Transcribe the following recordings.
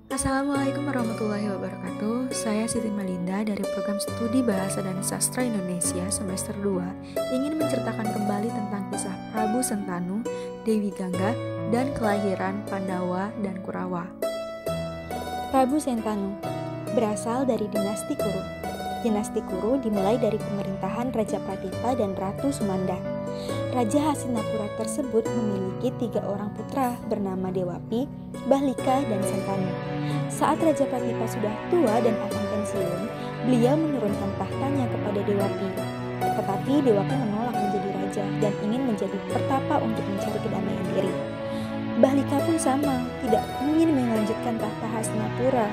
Assalamualaikum warahmatullahi wabarakatuh. Saya Siti Malinda dari program Studi Bahasa dan Sastra Indonesia semester 2 ingin menceritakan kembali tentang kisah Prabu Sentanu, Dewi Gangga, dan kelahiran Pandawa dan Kurawa. Prabu Sentanu berasal dari dinasti Kuru. Dinasti Kuru dimulai dari pemerintahan Raja Pratipa dan Ratu Sumanda. Raja Hastinapura tersebut memiliki 3 orang putra bernama Dewapi, Bahlika, dan Sentanu. Saat Raja Pratipa sudah tua dan akan pensiun, beliau menurunkan tahtanya kepada Dewapi. Tetapi Dewapi menolak menjadi raja dan ingin menjadi pertapa untuk mencari kedamaian diri. Bahlika pun sama, tidak ingin melanjutkan tahta Hastinapura.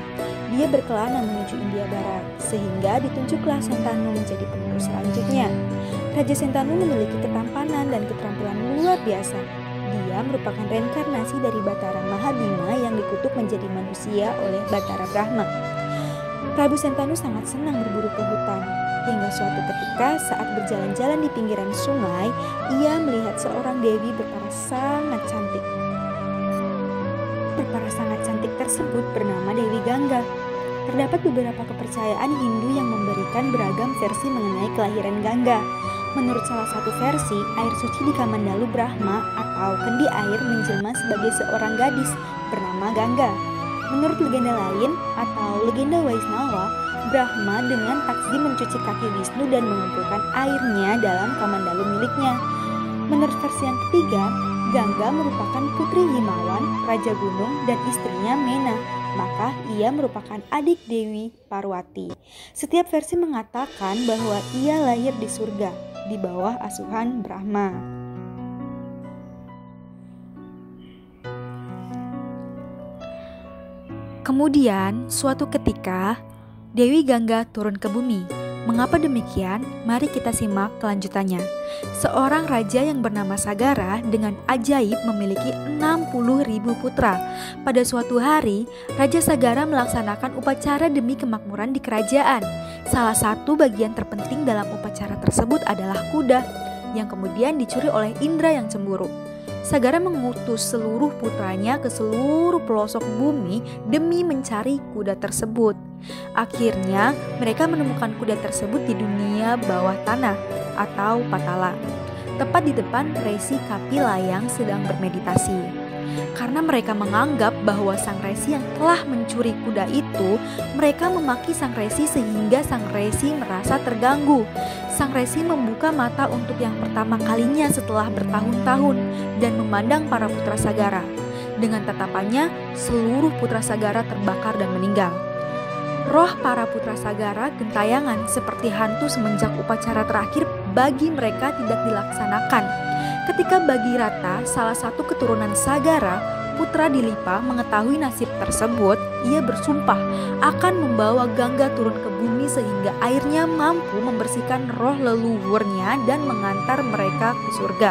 Dia berkelana menuju India Barat, sehingga ditunjuklah Sentanu menjadi penerus selanjutnya. Raja Sentanu memiliki ketampanan dan keterampilan luar biasa. Dia merupakan reinkarnasi dari Batara Mahabima yang dikutuk menjadi manusia oleh Batara Brahma. Prabu Sentanu sangat senang berburu ke hutan. Hingga suatu ketika saat berjalan-jalan di pinggiran sungai, ia melihat seorang dewi berparas sangat cantik. Berparas sangat cantik tersebut bernama Dewi Gangga. Terdapat beberapa kepercayaan Hindu yang memberikan beragam versi mengenai kelahiran Gangga. Menurut salah satu versi, air suci di Kamandalu Brahma atau kendi air menjelma sebagai seorang gadis bernama Gangga. Menurut legenda lain atau legenda Waisnawa, Brahma dengan takzim mencuci kaki Wisnu dan mengumpulkan airnya dalam Kamandalu miliknya. Menurut versi yang ketiga, Gangga merupakan putri Himawan, Raja Gunung, dan istrinya Mena. Maka ia merupakan adik Dewi Parwati. Setiap versi mengatakan bahwa ia lahir di surga, di bawah asuhan Brahma. Kemudian, suatu ketika, Dewi Gangga turun ke bumi. Mengapa demikian? Mari kita simak kelanjutannya. Seorang raja yang bernama Sagara dengan ajaib memiliki 60.000 putra. Pada suatu hari, Raja Sagara melaksanakan upacara demi kemakmuran di kerajaan. Salah satu bagian terpenting dalam upacara tersebut adalah kuda, yang kemudian dicuri oleh Indra yang cemburu. Sagara mengutus seluruh putranya ke seluruh pelosok bumi demi mencari kuda tersebut. Akhirnya, mereka menemukan kuda tersebut di dunia bawah tanah atau Patala, tepat di depan Resi Kapila yang sedang bermeditasi. Karena mereka menganggap bahwa sang resi yang telah mencuri kuda itu, mereka memaki sang resi sehingga sang resi merasa terganggu. Sang resi membuka mata untuk yang pertama kalinya setelah bertahun-tahun dan memandang para putra Sagara. Dengan tatapannya, seluruh putra Sagara terbakar dan meninggal. Roh para putra Sagara gentayangan seperti hantu semenjak upacara terakhir bagi mereka tidak dilaksanakan. Ketika Bagirata, salah satu keturunan Sagara, putra Dilipa, mengetahui nasib tersebut, ia bersumpah akan membawa Gangga turun ke bumi sehingga airnya mampu membersihkan roh leluhurnya dan mengantar mereka ke surga.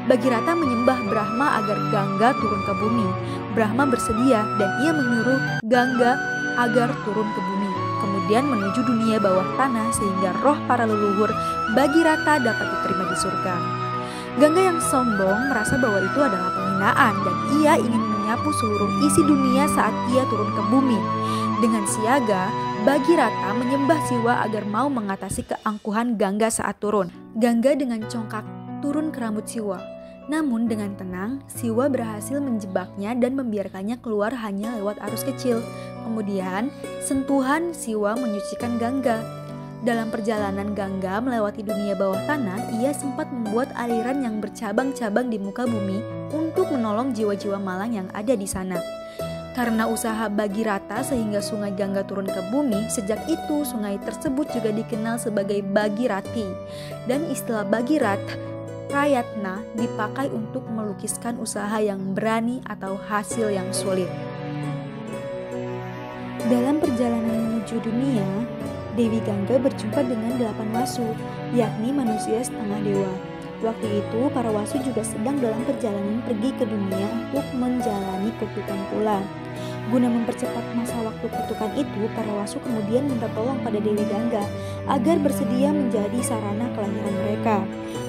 Bagirata menyembah Brahma agar Gangga turun ke bumi. Brahma bersedia dan ia menyuruh Gangga agar turun ke bumi, kemudian menuju dunia bawah tanah sehingga roh para leluhur Bagirata dapat diterima di surga. Gangga yang sombong merasa bahwa itu adalah penghinaan dan ia ingin menyapu seluruh isi dunia saat ia turun ke bumi. Dengan siaga, Bagirata menyembah Siwa agar mau mengatasi keangkuhan Gangga saat turun. Gangga dengan congkak turun ke rambut Siwa. Namun dengan tenang, Siwa berhasil menjebaknya dan membiarkannya keluar hanya lewat arus kecil. Kemudian, sentuhan Siwa menyucikan Gangga. Dalam perjalanan Gangga melewati dunia bawah tanah, ia sempat membuat aliran yang bercabang-cabang di muka bumi untuk menolong jiwa-jiwa malang yang ada di sana. Karena usaha Bagirata sehingga sungai Gangga turun ke bumi, sejak itu sungai tersebut juga dikenal sebagai Bagirati. Dan istilah Bagirat Prayatna dipakai untuk melukiskan usaha yang berani atau hasil yang sulit. Dalam perjalanan menuju dunia, Dewi Gangga berjumpa dengan 8 wasu, yakni manusia setengah dewa. Waktu itu, para wasu juga sedang dalam perjalanan pergi ke dunia untuk menjalani kutukan pula. Guna mempercepat masa waktu kutukan itu, para wasu kemudian minta tolong pada Dewi Gangga agar bersedia menjadi sarana kelahiran mereka.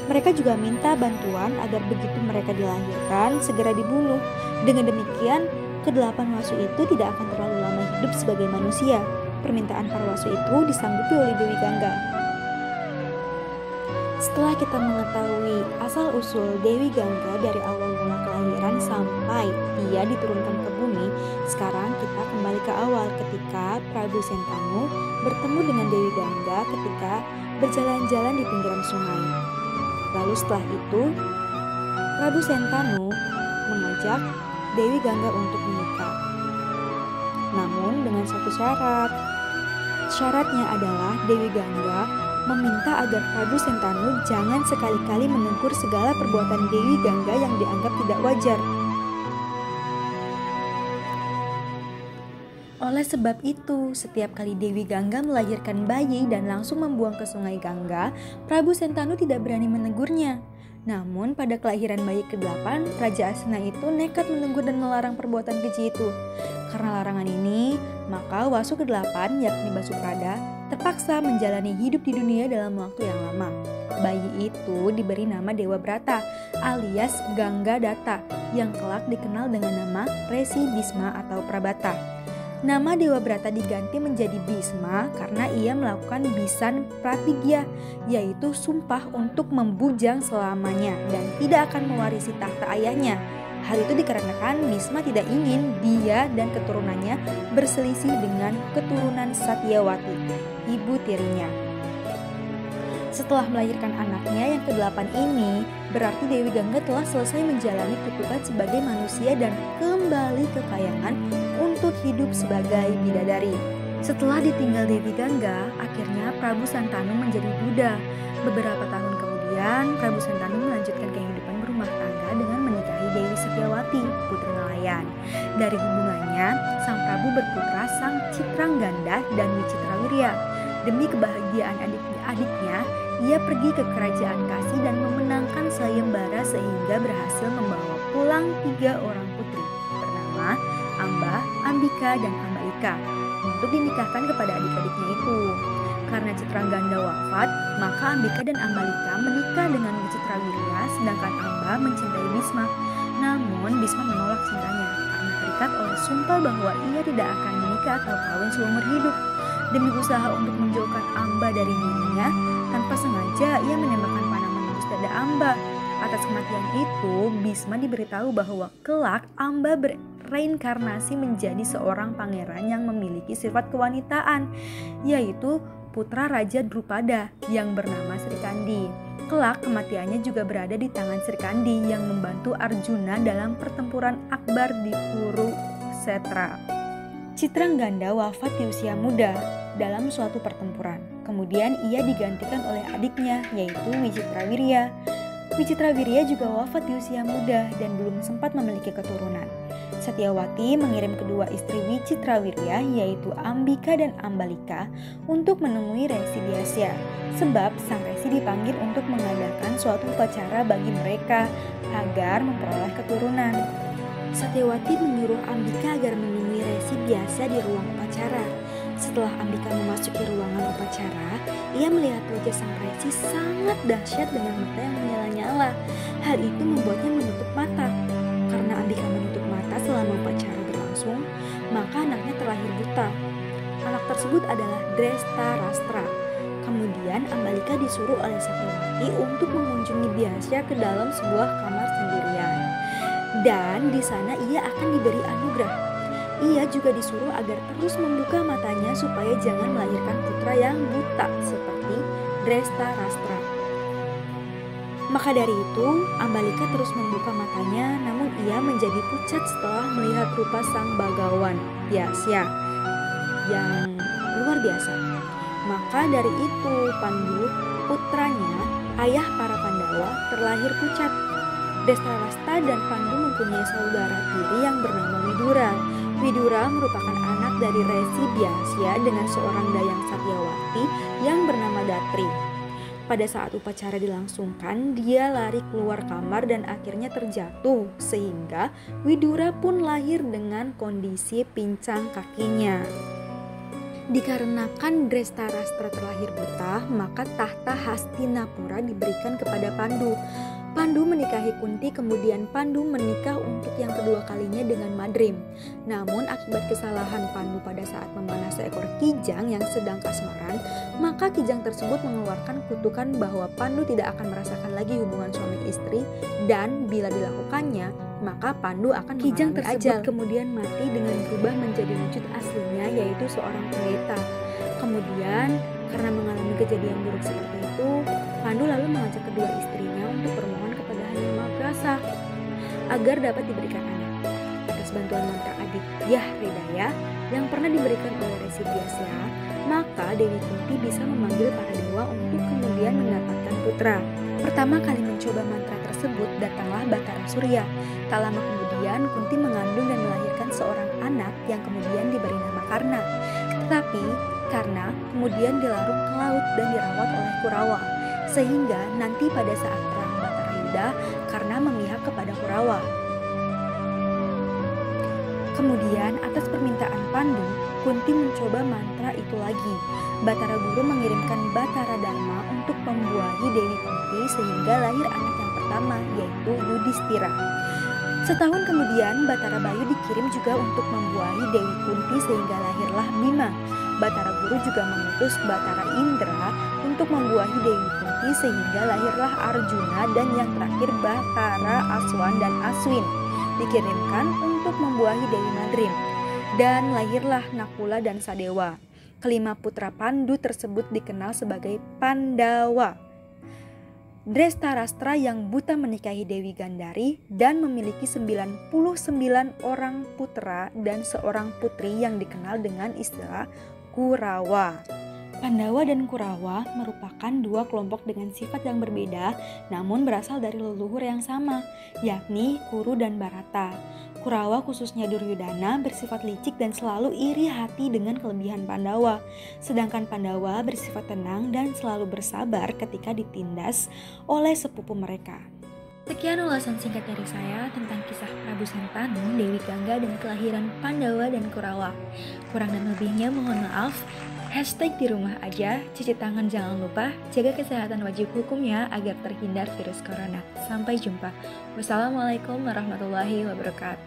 Mereka juga minta bantuan agar begitu mereka dilahirkan, segera dibunuh. Dengan demikian, Kedelapan wasu itu tidak akan terlalu lama hidup sebagai manusia. Permintaan para wasu itu disanggupi oleh Dewi Gangga. Setelah kita mengetahui asal-usul Dewi Gangga dari awal mula kelahiran sampai dia diturunkan ke bumi, sekarang kita kembali ke awal ketika Prabu Sentanu bertemu dengan Dewi Gangga ketika berjalan-jalan di pinggiran sungai. Lalu setelah itu, Prabu Sentanu mengajak Dewi Gangga untuk menikah. Namun dengan satu syarat. Syaratnya adalah Dewi Gangga meminta agar Prabu Sentanu jangan sekali-kali menegur segala perbuatan Dewi Gangga yang dianggap tidak wajar. Oleh sebab itu, setiap kali Dewi Gangga melahirkan bayi dan langsung membuang ke sungai Gangga, Prabu Sentanu tidak berani menegurnya. Namun pada kelahiran bayi ke-8, Raja Astina itu nekat menegur dan melarang perbuatan keji itu. Karena larangan ini, maka wasu ke-8 yakni Basuprada terpaksa menjalani hidup di dunia dalam waktu yang lama. Bayi itu diberi nama Dewa Brata alias Gangga Datta yang kelak dikenal dengan nama Resi Bisma atau Prabata. Nama Dewa Brata diganti menjadi Bisma karena ia melakukan Bisan Pratigya, yaitu sumpah untuk membujang selamanya dan tidak akan mewarisi tahta ayahnya. Hal itu dikarenakan Bisma tidak ingin dia dan keturunannya berselisih dengan keturunan Satyawati, ibu tirinya. Setelah melahirkan anaknya yang ke-8 ini, berarti Dewi Gangga telah selesai menjalani kutukan sebagai manusia dan kembali ke kayangan untuk hidup sebagai bidadari. Setelah ditinggal Dewi Gangga, akhirnya Prabu Sentanu menjadi duda. Beberapa tahun kemudian, Prabu Sentanu melanjutkan kehidupan berumah tangga dengan menikahi Dewi Satyawati, putri nelayan. Dari hubungannya, sang Prabu berputra sang Citrangganda dan Wicitrawirya. Demi kebahagiaan adik-adiknya, ia pergi ke kerajaan Kasi dan memenangkan sayembara sehingga berhasil membawa pulang 3 orang putri bernama Amba, Ambika, dan Ambalika untuk dinikahkan kepada adik-adiknya itu. Karena Citrangganda wafat, maka Ambika dan Ambalika menikah dengan Wicitrawirya, sedangkan Amba mencintai Bisma. Namun Bisma menolak cintanya karena terikat oleh sumpah bahwa ia tidak akan menikah atau kawin seumur hidup. Demi usaha untuk menjauhkan Amba dari dirinya, tanpa sengaja ia menembakkan panah menembus dada Amba. Atas kematian itu, Bisma diberitahu bahwa kelak Amba bereinkarnasi menjadi seorang pangeran yang memiliki sifat kewanitaan, yaitu putra Raja Drupada yang bernama Srikandi. Kelak kematiannya juga berada di tangan Srikandi yang membantu Arjuna dalam pertempuran akbar di Kurukshetra. Citrangganda wafat di usia muda dalam suatu pertempuran. Kemudian ia digantikan oleh adiknya yaitu Wicitrawirya. Wicitrawirya juga wafat di usia muda dan belum sempat memiliki keturunan. Satyawati mengirim kedua istri Wicitrawirya yaitu Ambika dan Ambalika untuk menemui Resi Vyasya, sebab sang Resi dipanggil untuk mengadakan suatu upacara bagi mereka agar memperoleh keturunan. Satyawati menyuruh Ambika agar menemui Resi Vyasya di ruang upacara. Setelah Ambika memasuki ruangan upacara, ia melihat wajah sang Resi sangat dahsyat dengan mata yang menyala-nyala. Hal itu membuatnya menutup mata. Karena Ambika menutup mata selama upacara berlangsung, maka anaknya terlahir buta. Anak tersebut adalah Drestarastra. Kemudian Ambalika disuruh oleh Satyawati untuk mengunjungi Vyasya ke dalam sebuah kamar sendirian. Dan di sana ia akan diberi anugerah. Ia juga disuruh agar terus membuka matanya supaya jangan melahirkan putra yang buta seperti Drestarastra. Maka dari itu, Ambalika terus membuka matanya, namun ia menjadi pucat setelah melihat rupa sang bagawan Vyasya yang luar biasa. Maka dari itu, Pandu, putranya, ayah para Pandawa, terlahir pucat. Drestarastra dan Pandu mempunyai saudara tiri yang bernama Widura. Widura merupakan anak dari Resi Vyasya dengan seorang dayang Satyawati yang bernama Datri. Pada saat upacara dilangsungkan, dia lari keluar kamar dan akhirnya terjatuh, sehingga Widura pun lahir dengan kondisi pincang kakinya. Dikarenakan Drestarastra terlahir buta, maka tahta Hastinapura diberikan kepada Pandu. Pandu menikahi Kunti, kemudian Pandu menikah untuk yang kedua kalinya dengan Madrim. Namun akibat kesalahan Pandu pada saat memanah seekor kijang yang sedang kasmaran, maka kijang tersebut mengeluarkan kutukan bahwa Pandu tidak akan merasakan lagi hubungan suami istri, dan bila dilakukannya, maka Pandu akan Kijang mengalami tersebut ajal. Kemudian mati dengan berubah menjadi wujud aslinya, yaitu seorang pendeta. Kemudian karena mengalami kejadian buruk seperti itu, Pandu lalu mengajak kedua istrinya untuk bermohon kepada Hyang Mahapurasa agar dapat diberikan anak. Atas bantuan mantra Adityah Hridaya yang pernah diberikan oleh Resi Vyasa, maka Dewi Kunti bisa memanggil para dewa untuk kemudian mendapatkan putra. Pertama kali mencoba mantra tersebut, datanglah Batara Surya. Tak lama kemudian Kunti mengandung dan melahirkan seorang anak yang kemudian diberi nama Karna. Tetapi Karna kemudian dilarung ke laut dan dirawat oleh Kurawa, sehingga nanti pada saat perang Batara Yuda, Karna memihak kepada Kurawa. Kemudian atas permintaan Pandu, Kunti mencoba mantra itu lagi. Batara Guru mengirimkan Batara Dharma untuk membuahi Dewi Kunti sehingga lahir anak yang pertama, yaitu Yudhistira. Setahun kemudian Batara Bayu dikirim juga untuk membuahi Dewi Kunti sehingga lahirlah Bima. Batara Guru juga mengutus Batara Indra untuk membuahi Dewi Kunti sehingga lahirlah Arjuna, dan yang terakhir Batara Aswan dan Aswin dikirimkan untuk membuahi Dewi Madrim, dan lahirlah Nakula dan Sadewa. Kelima putra Pandu tersebut dikenal sebagai Pandawa. Drestarastra yang buta menikahi Dewi Gandari dan memiliki 99 orang putra dan seorang putri yang dikenal dengan istilah Kurawa. Pandawa dan Kurawa merupakan dua kelompok dengan sifat yang berbeda namun berasal dari leluhur yang sama, yakni Kuru dan Barata. Kurawa khususnya Duryudana bersifat licik dan selalu iri hati dengan kelebihan Pandawa. Sedangkan Pandawa bersifat tenang dan selalu bersabar ketika ditindas oleh sepupu mereka. Sekian ulasan singkat dari saya tentang kisah Prabu Sentanu, Dewi Gangga, dan kelahiran Pandawa dan Kurawa. Kurang dan lebihnya mohon maaf. Hashtag di rumah aja, cuci tangan jangan lupa, jaga kesehatan wajib hukumnya agar terhindar virus corona. Sampai jumpa. Wassalamualaikum warahmatullahi wabarakatuh.